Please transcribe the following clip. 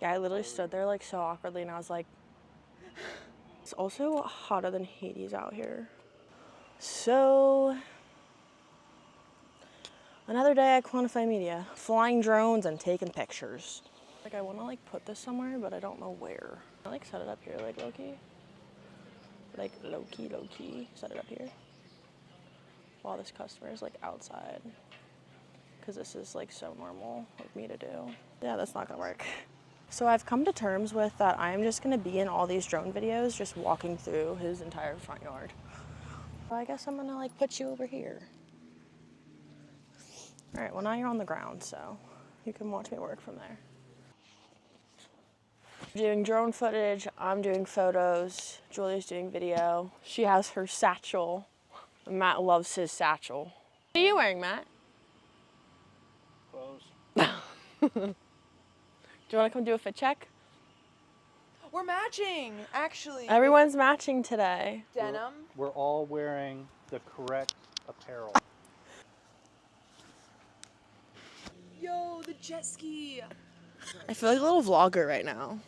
Yeah, I literally stood there like so awkwardly and I was like, it's also hotter than Hades out here. So, another day at Quantify Media, flying drones and taking pictures. Like I wanna like put this somewhere, but I don't know where. I like set it up here, like low-key. Like low-key, set it up here. While this customer is like outside. Cause this is like so normal of me to do. Yeah, that's not gonna work. So I've come to terms with that I'm just gonna be in all these drone videos just walking through his entire front yard. So I guess I'm gonna like put you over here. All right, well now you're on the ground, so you can watch me work from there. Doing drone footage, I'm doing photos, Julie's doing video. She has her satchel. Matt loves his satchel. What are you wearing, Matt? Clothes. Do you wanna come do a fit check? We're matching, actually. Everyone's matching today. Denim. We're all wearing the correct apparel. Yo, the jet ski. I feel like a little vlogger right now.